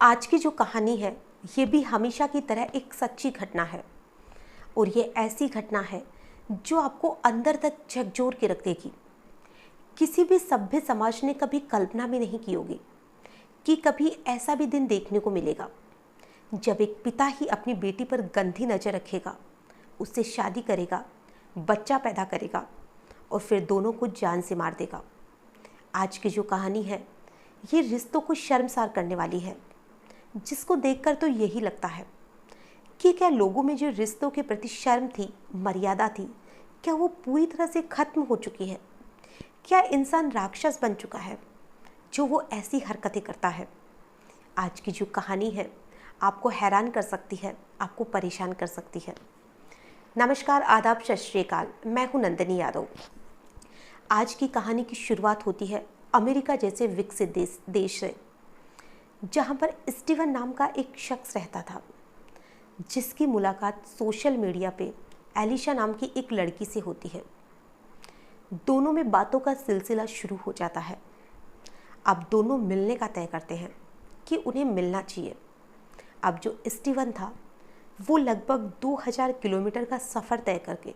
आज की जो कहानी है ये भी हमेशा की तरह एक सच्ची घटना है और ये ऐसी घटना है जो आपको अंदर तक झकझोर के रख देगी। किसी भी सभ्य समाज ने कभी कल्पना भी नहीं की होगी कि कभी ऐसा भी दिन देखने को मिलेगा जब एक पिता ही अपनी बेटी पर गंदी नज़र रखेगा, उससे शादी करेगा, बच्चा पैदा करेगा और फिर दोनों को जान से मार देगा। आज की जो कहानी है ये रिश्तों को शर्मसार करने वाली है, जिसको देखकर तो यही लगता है कि क्या लोगों में जो रिश्तों के प्रति शर्म थी, मर्यादा थी, क्या वो पूरी तरह से खत्म हो चुकी है? क्या इंसान राक्षस बन चुका है जो वो ऐसी हरकतें करता है? आज की जो कहानी है आपको हैरान कर सकती है, आपको परेशान कर सकती है। नमस्कार, आदाब, सत श्री अकाल। मैं हूं नंदिनी यादव। आज की कहानी की शुरुआत होती है अमेरिका जैसे विकसित देश से, जहां पर स्टीवन नाम का एक शख्स रहता था, जिसकी मुलाकात सोशल मीडिया पे एलिशा नाम की एक लड़की से होती है। दोनों में बातों का सिलसिला शुरू हो जाता है। अब दोनों मिलने का तय करते हैं कि उन्हें मिलना चाहिए। अब जो स्टीवन था वो लगभग 2000 किलोमीटर का सफ़र तय करके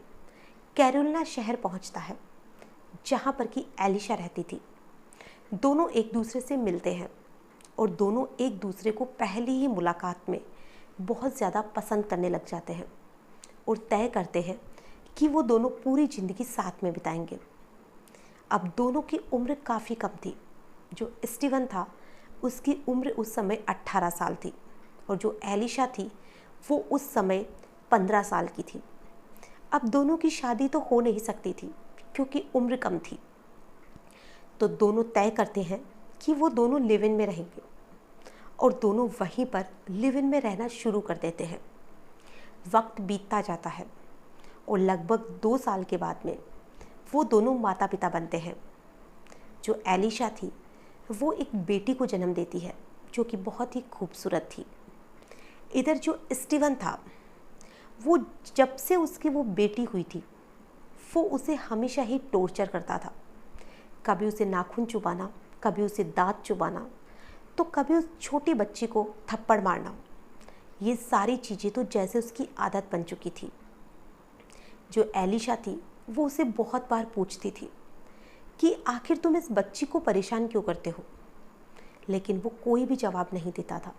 कैरोलिना शहर पहुंचता है, जहां पर कि एलिशा रहती थी। दोनों एक दूसरे से मिलते हैं और दोनों एक दूसरे को पहली ही मुलाकात में बहुत ज़्यादा पसंद करने लग जाते हैं और तय करते हैं कि वो दोनों पूरी ज़िंदगी साथ में बिताएंगे। अब दोनों की उम्र काफ़ी कम थी। जो स्टीवन था उसकी उम्र उस समय 18 साल थी और जो एलिशा थी वो उस समय 15 साल की थी। अब दोनों की शादी तो हो नहीं सकती थी क्योंकि उम्र कम थी। तो दोनों तय करते हैं कि वो दोनों लिव इन में रहेंगे और दोनों वहीं पर लिव इन में रहना शुरू कर देते हैं। वक्त बीतता जाता है और लगभग 2 साल के बाद में वो दोनों माता पिता बनते हैं। जो एलिशा थी वो एक बेटी को जन्म देती है जो कि बहुत ही खूबसूरत थी। इधर जो स्टीवन था वो जब से उसकी वो बेटी हुई थी वो उसे हमेशा ही टॉर्चर करता था। कभी उसे नाखून चुबाना, कभी उसे दांत चुबाना, तो कभी उस छोटी बच्ची को थप्पड़ मारना। ये सारी चीज़ें तो जैसे उसकी आदत बन चुकी थी। जो एलिशा थी वो उसे बहुत बार पूछती थी कि आखिर तुम इस बच्ची को परेशान क्यों करते हो, लेकिन वो कोई भी जवाब नहीं देता था।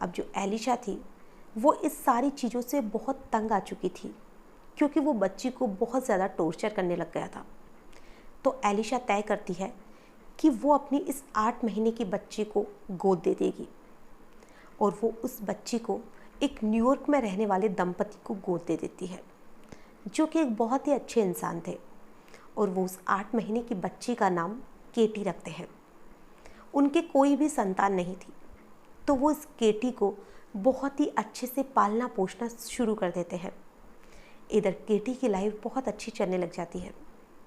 अब जो एलिशा थी वो इस सारी चीज़ों से बहुत तंग आ चुकी थी क्योंकि वो बच्ची को बहुत ज़्यादा टॉर्चर करने लग गया था। तो एलिशा तय करती है कि वो अपनी इस 8 महीने की बच्ची को गोद दे देगी और वो उस बच्ची को एक न्यूयॉर्क में रहने वाले दंपति को गोद दे देती है, जो कि एक बहुत ही अच्छे इंसान थे। और वो उस 8 महीने की बच्ची का नाम केटी रखते हैं। उनके कोई भी संतान नहीं थी, तो वो इस केटी को बहुत ही अच्छे से पालना पोसना शुरू कर देते हैं। इधर केटी की लाइफ बहुत अच्छी चलने लग जाती है,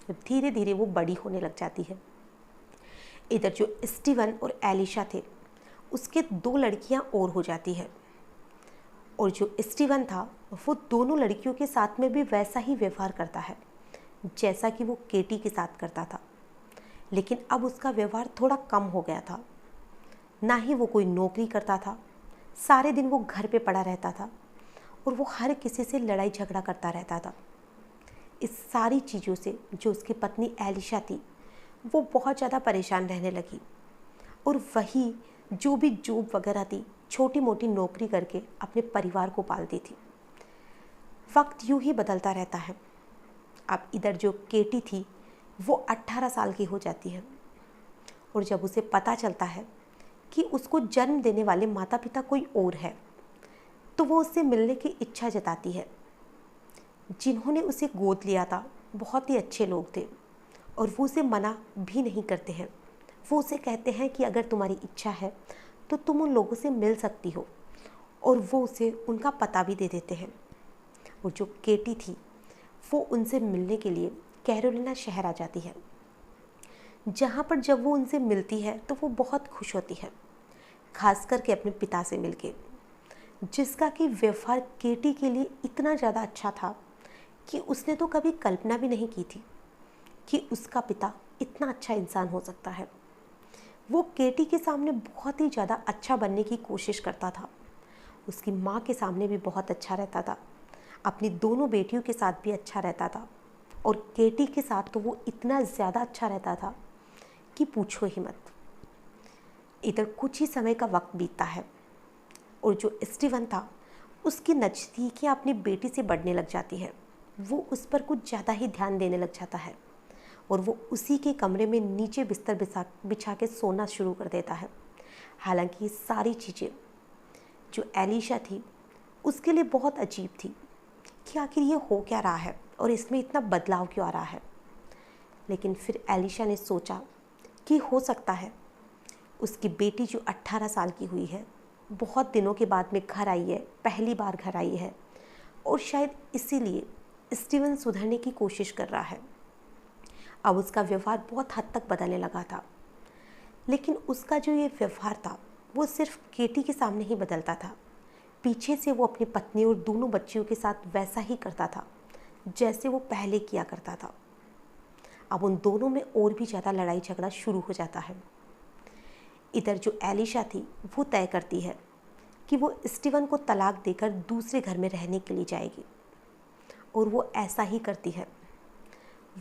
धीरे धीरे वो बड़ी होने लग जाती है। इधर जो स्टीवन और एलिशा थे उसके 2 लड़कियां और हो जाती है और जो स्टीवन था वो दोनों लड़कियों के साथ में भी वैसा ही व्यवहार करता है जैसा कि वो केटी के साथ करता था, लेकिन अब उसका व्यवहार थोड़ा कम हो गया था। ना ही वो कोई नौकरी करता था, सारे दिन वो घर पे पड़ा रहता था और वो हर किसी से लड़ाई झगड़ा करता रहता था। इस सारी चीज़ों से जो उसकी पत्नी एलिशा थी वो बहुत ज़्यादा परेशान रहने लगी और वही जो भी जॉब वगैरह थी, छोटी मोटी नौकरी करके अपने परिवार को पालती थी। वक्त यूं ही बदलता रहता है। अब इधर जो केटी थी वो 18 साल की हो जाती है और जब उसे पता चलता है कि उसको जन्म देने वाले माता पिता कोई और है, तो वो उससे मिलने की इच्छा जताती है। जिन्होंने उसे गोद लिया था बहुत ही अच्छे लोग थे और वो उसे मना भी नहीं करते हैं। वो उसे कहते हैं कि अगर तुम्हारी इच्छा है तो तुम उन लोगों से मिल सकती हो, और वो उसे उनका पता भी दे देते हैं। और जो केटी थी वो उनसे मिलने के लिए कैरोलिना शहर आ जाती है, जहाँ पर जब वो उनसे मिलती है तो वो बहुत खुश होती है, खास करके अपने पिता से मिलके, जिसका कि व्यवहार केटी के लिए इतना ज़्यादा अच्छा था कि उसने तो कभी कल्पना भी नहीं की थी कि उसका पिता इतना अच्छा इंसान हो सकता है। वो केटी के सामने बहुत ही ज़्यादा अच्छा बनने की कोशिश करता था। उसकी माँ के सामने भी बहुत अच्छा रहता था, अपनी दोनों बेटियों के साथ भी अच्छा रहता था, और केटी के साथ तो वो इतना ज़्यादा अच्छा रहता था कि पूछो ही मत। इधर कुछ ही समय का वक्त बीतता है और जो स्टीवन था उसकी नज़दीकियाँ अपनी बेटी से बढ़ने लग जाती है। वो उस पर कुछ ज़्यादा ही ध्यान देने लग जाता है और वो उसी के कमरे में नीचे बिस्तर बिछा के सोना शुरू कर देता है। हालांकि ये सारी चीज़ें जो एलिशा थी उसके लिए बहुत अजीब थी कि आखिर ये हो क्या रहा है और इसमें इतना बदलाव क्यों आ रहा है। लेकिन फिर एलिशा ने सोचा कि हो सकता है उसकी बेटी जो 18 साल की हुई है, बहुत दिनों के बाद में घर आई है, पहली बार घर आई है, और शायद इसीलिए स्टीवन सुधरने की कोशिश कर रहा है। अब उसका व्यवहार बहुत हद तक बदलने लगा था, लेकिन उसका जो ये व्यवहार था वो सिर्फ केटी के सामने ही बदलता था। पीछे से वो अपनी पत्नी और दोनों बच्चियों के साथ वैसा ही करता था जैसे वो पहले किया करता था। अब उन दोनों में और भी ज़्यादा लड़ाई झगड़ा शुरू हो जाता है। इधर जो एलिशा थी वो तय करती है कि वो स्टीवन को तलाक देकर दूसरे घर में रहने के लिए जाएगी, और वो ऐसा ही करती है।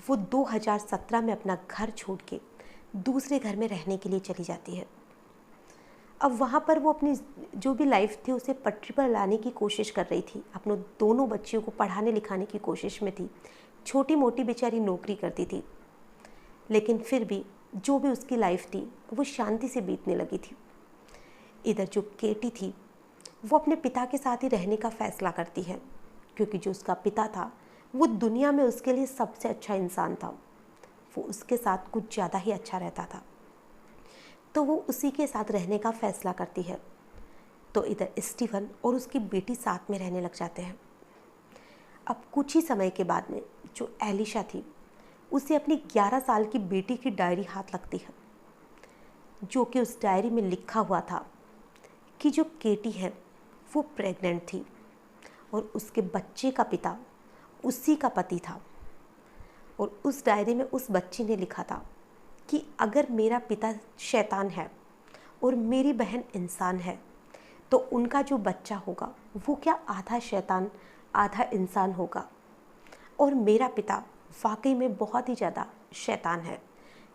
वो 2017 में अपना घर छोड़ के दूसरे घर में रहने के लिए चली जाती है। अब वहाँ पर वो अपनी जो भी लाइफ थी उसे पटरी पर लाने की कोशिश कर रही थी, अपनों दोनों बच्चियों को पढ़ाने लिखाने की कोशिश में थी। छोटी मोटी बेचारी नौकरी करती थी, लेकिन फिर भी जो भी उसकी लाइफ थी वो शांति से बीतने लगी थी। इधर जो केटी थी वो अपने पिता के साथ ही रहने का फैसला करती है, क्योंकि जो उसका पिता था वो दुनिया में उसके लिए सबसे अच्छा इंसान था। वो उसके साथ कुछ ज़्यादा ही अच्छा रहता था, तो वो उसी के साथ रहने का फैसला करती है। तो इधर स्टीवन और उसकी बेटी साथ में रहने लग जाते हैं। अब कुछ ही समय के बाद में जो एलिशा थी उसे अपनी 11 साल की बेटी की डायरी हाथ लगती है, जो कि उस डायरी में लिखा हुआ था कि जो केटी है वो प्रेग्नेंट थी और उसके बच्चे का पिता उसी का पति था। और उस डायरी में उस बच्ची ने लिखा था कि अगर मेरा पिता शैतान है और मेरी बहन इंसान है, तो उनका जो बच्चा होगा वो क्या आधा शैतान आधा इंसान होगा। और मेरा पिता वाकई में बहुत ही ज़्यादा शैतान है,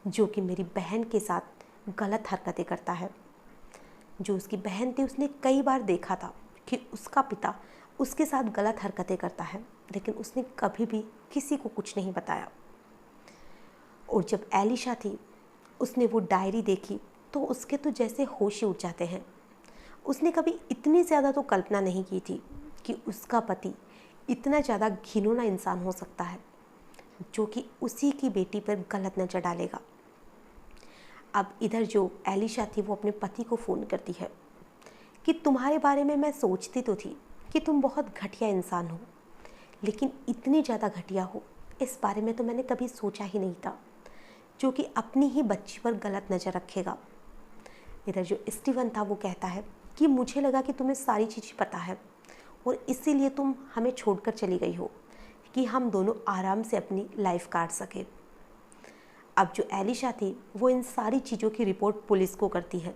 जो कि मेरी बहन के साथ गलत हरकतें करता है। जो उसकी बहन थी उसने कई बार देखा था कि उसका पिता उसके साथ गलत हरकतें करता है, लेकिन उसने कभी भी किसी को कुछ नहीं बताया। और जब एलिशा थी उसने वो डायरी देखी तो उसके तो जैसे होश ही उड़ जाते हैं। उसने कभी इतनी ज़्यादा तो कल्पना नहीं की थी कि उसका पति इतना ज़्यादा घिनौना इंसान हो सकता है, जो कि उसी की बेटी पर गलत नज़र डालेगा। अब इधर जो एलिशा थी वो अपने पति को फ़ोन करती है कि तुम्हारे बारे में मैं सोचती तो थी कि तुम बहुत घटिया इंसान हो, लेकिन इतनी ज़्यादा घटिया हो इस बारे में तो मैंने कभी सोचा ही नहीं था, जो कि अपनी ही बच्ची पर गलत नज़र रखेगा। इधर जो स्टीवन था वो कहता है कि मुझे लगा कि तुम्हें सारी चीज़ें पता है और इसीलिए तुम हमें छोड़कर चली गई हो कि हम दोनों आराम से अपनी लाइफ काट सके। अब जो एलिशा थी वो इन सारी चीज़ों की रिपोर्ट पुलिस को करती है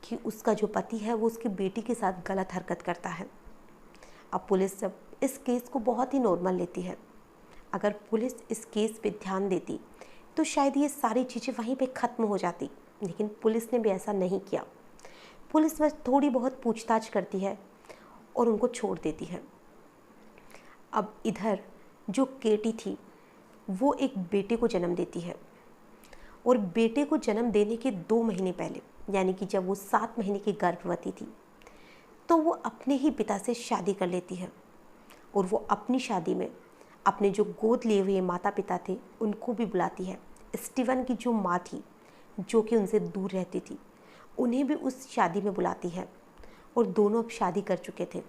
कि उसका जो पति है वो उसकी बेटी के साथ गलत हरकत करता है। अब पुलिस जब इस केस को बहुत ही नॉर्मल लेती है, अगर पुलिस इस केस पे ध्यान देती तो शायद ये सारी चीज़ें वहीं पे ख़त्म हो जाती, लेकिन पुलिस ने भी ऐसा नहीं किया। पुलिस बस थोड़ी बहुत पूछताछ करती है और उनको छोड़ देती है। अब इधर जो केटी थी वो एक बेटे को जन्म देती है, और बेटे को जन्म देने के 2 महीने पहले, यानी कि जब वो 7 महीने की गर्भवती थी, तो वो अपने ही पिता से शादी कर लेती है। और वो अपनी शादी में अपने जो गोद लिए हुए माता पिता थे उनको भी बुलाती है। स्टीवन की जो माँ थी जो कि उनसे दूर रहती थी, उन्हें भी उस शादी में बुलाती है, और दोनों अब शादी कर चुके थे।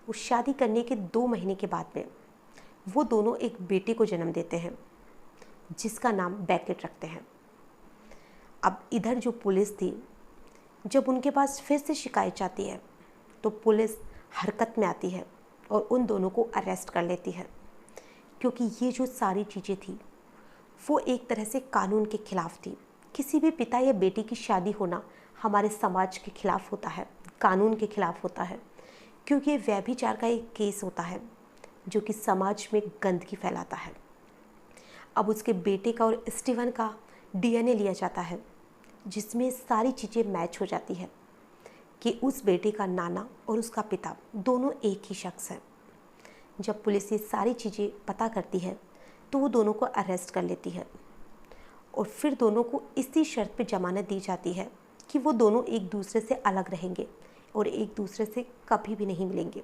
उस शादी करने के 2 महीने के बाद में वो दोनों एक बेटे को जन्म देते हैं, जिसका नाम बैकेट रखते हैं। अब इधर जो पुलिस थी, जब उनके पास फिर से शिकायत जाती है तो पुलिस हरकत में आती है और उन दोनों को अरेस्ट कर लेती है, क्योंकि ये जो सारी चीज़ें थी वो एक तरह से कानून के खिलाफ थी, किसी भी पिता या बेटी की शादी होना हमारे समाज के खिलाफ होता है, कानून के खिलाफ होता है, क्योंकि ये व्यभिचार का एक केस होता है जो कि समाज में गंदगी फैलाता है। अब उसके बेटे का और स्टीवन का डीएनए लिया जाता है, जिसमें सारी चीज़ें मैच हो जाती है कि उस बेटे का नाना और उसका पिता दोनों एक ही शख्स है। जब पुलिस ये सारी चीज़ें पता करती है तो वो दोनों को अरेस्ट कर लेती है और फिर दोनों को इसी शर्त पे जमानत दी जाती है कि वो दोनों एक दूसरे से अलग रहेंगे और एक दूसरे से कभी भी नहीं मिलेंगे,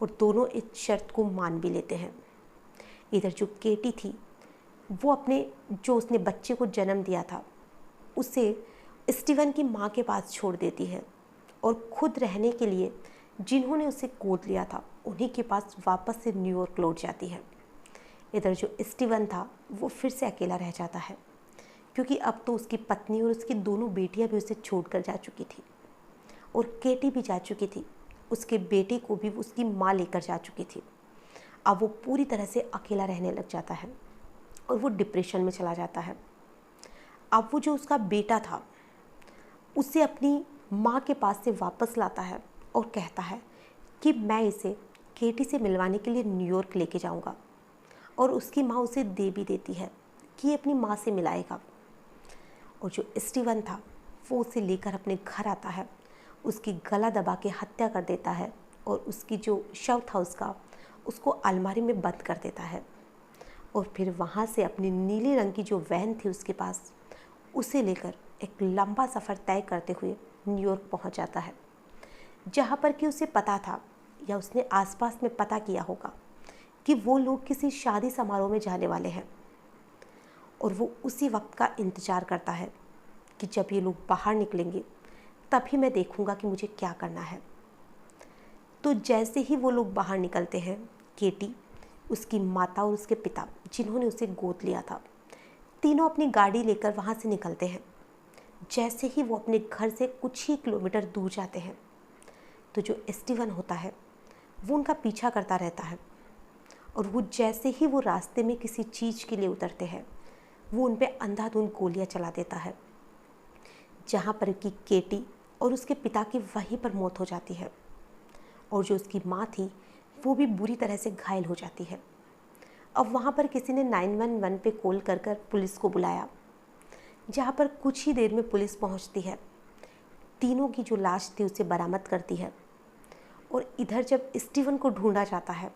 और दोनों इस शर्त को मान भी लेते हैं। इधर जो केटी थी वो अपने जो उसने बच्चे को जन्म दिया था उसे स्टीवन की माँ के पास छोड़ देती है और खुद रहने के लिए जिन्होंने उसे गोद लिया था उन्हीं के पास वापस से न्यूयॉर्क लौट जाती है। इधर जो स्टीवन था वो फिर से अकेला रह जाता है, क्योंकि अब तो उसकी पत्नी और उसकी दोनों बेटियां भी उसे छोड़कर जा चुकी थी और केटी भी जा चुकी थी, उसके बेटे को भी उसकी माँ लेकर जा चुकी थी। अब वो पूरी तरह से अकेला रहने लग जाता है और वो डिप्रेशन में चला जाता है। अब वो जो उसका बेटा था उसे अपनी माँ के पास से वापस लाता है और कहता है कि मैं इसे केटी से मिलवाने के लिए न्यूयॉर्क लेके जाऊंगा, और उसकी माँ उसे दे भी देती है कि ये अपनी माँ से मिलाएगा। और जो स्टीवन था वो उसे लेकर अपने घर आता है, उसकी गला दबा के हत्या कर देता है और उसकी जो शव था उसको अलमारी में बंद कर देता है, और फिर वहाँ से अपनी नीले रंग की जो वैन थी उसके पास उसे लेकर एक लंबा सफ़र तय करते हुए न्यूयॉर्क पहुँच जाता है, जहाँ पर कि उसे पता था या उसने आसपास में पता किया होगा कि वो लोग किसी शादी समारोह में जाने वाले हैं, और वो उसी वक्त का इंतज़ार करता है कि जब ये लोग बाहर निकलेंगे तभी मैं देखूंगा कि मुझे क्या करना है। तो जैसे ही वो लोग बाहर निकलते हैं, केटी, उसकी माता और उसके पिता जिन्होंने उसे गोद लिया था, तीनों अपनी गाड़ी लेकर वहाँ से निकलते हैं। जैसे ही वो अपने घर से कुछ ही किलोमीटर दूर जाते हैं तो जो स्टीवन होता है वो उनका पीछा करता रहता है, और वो जैसे ही वो रास्ते में किसी चीज़ के लिए उतरते हैं वो उन पर अंधाधुंध गोलियां चला देता है, जहाँ पर कि केटी और उसके पिता की वहीं पर मौत हो जाती है, और जो उसकी माँ थी वो भी बुरी तरह से घायल हो जाती है। अब वहाँ पर किसी ने 911 पे कॉल कर कर पुलिस को बुलाया, जहाँ पर कुछ ही देर में पुलिस पहुँचती है, तीनों की जो लाश थी उसे बरामद करती है, और इधर जब स्टीवन को ढूंढा जाता है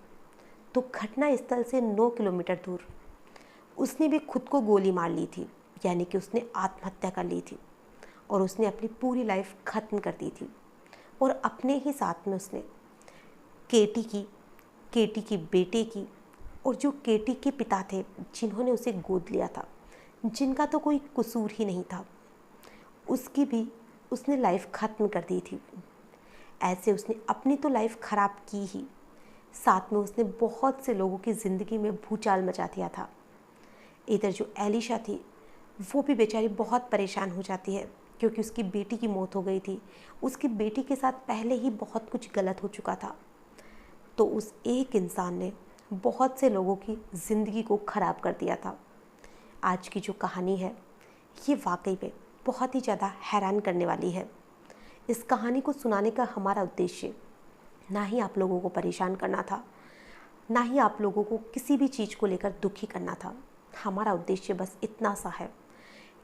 तो घटना स्थल से 9 किलोमीटर दूर उसने भी खुद को गोली मार ली थी, यानी कि उसने आत्महत्या कर ली थी और उसने अपनी पूरी लाइफ ख़त्म कर दी थी। और अपने ही साथ में उसने केटी की बेटे की और जो केटी के पिता थे जिन्होंने उसे गोद लिया था, जिनका तो कोई कसूर ही नहीं था, उसकी भी उसने लाइफ ख़त्म कर दी थी। ऐसे उसने अपनी तो लाइफ ख़राब की ही, साथ में उसने बहुत से लोगों की ज़िंदगी में भूचाल मचा दिया था। इधर जो एलिशा थी वो भी बेचारी बहुत परेशान हो जाती है, क्योंकि उसकी बेटी की मौत हो गई थी। उसकी बेटी के साथ पहले ही बहुत कुछ गलत हो चुका था, तो उस एक इंसान ने बहुत से लोगों की ज़िंदगी को ख़राब कर दिया था। आज की जो कहानी है ये वाकई में बहुत ही ज़्यादा हैरान करने वाली है। इस कहानी को सुनाने का हमारा उद्देश्य ना ही आप लोगों को परेशान करना था, ना ही आप लोगों को किसी भी चीज़ को लेकर दुखी करना था। हमारा उद्देश्य बस इतना सा है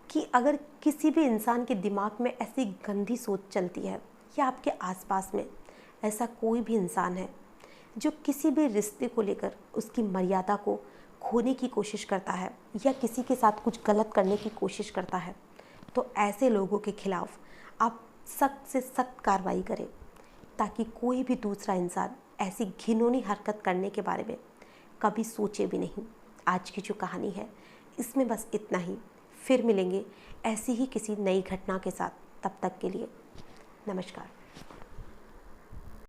कि अगर किसी भी इंसान के दिमाग में ऐसी गंदी सोच चलती है, या आपके आसपास में ऐसा कोई भी इंसान है जो किसी भी रिश्ते को लेकर उसकी मर्यादा को खोने की कोशिश करता है या किसी के साथ कुछ गलत करने की कोशिश करता है, तो ऐसे लोगों के खिलाफ आप सख्त से सख्त कार्रवाई करें, ताकि कोई भी दूसरा इंसान ऐसी घिनौनी हरकत करने के बारे में कभी सोचे भी नहीं। आज की जो कहानी है इसमें बस इतना ही। फिर मिलेंगे ऐसी ही किसी नई घटना के साथ। तब तक के लिए नमस्कार।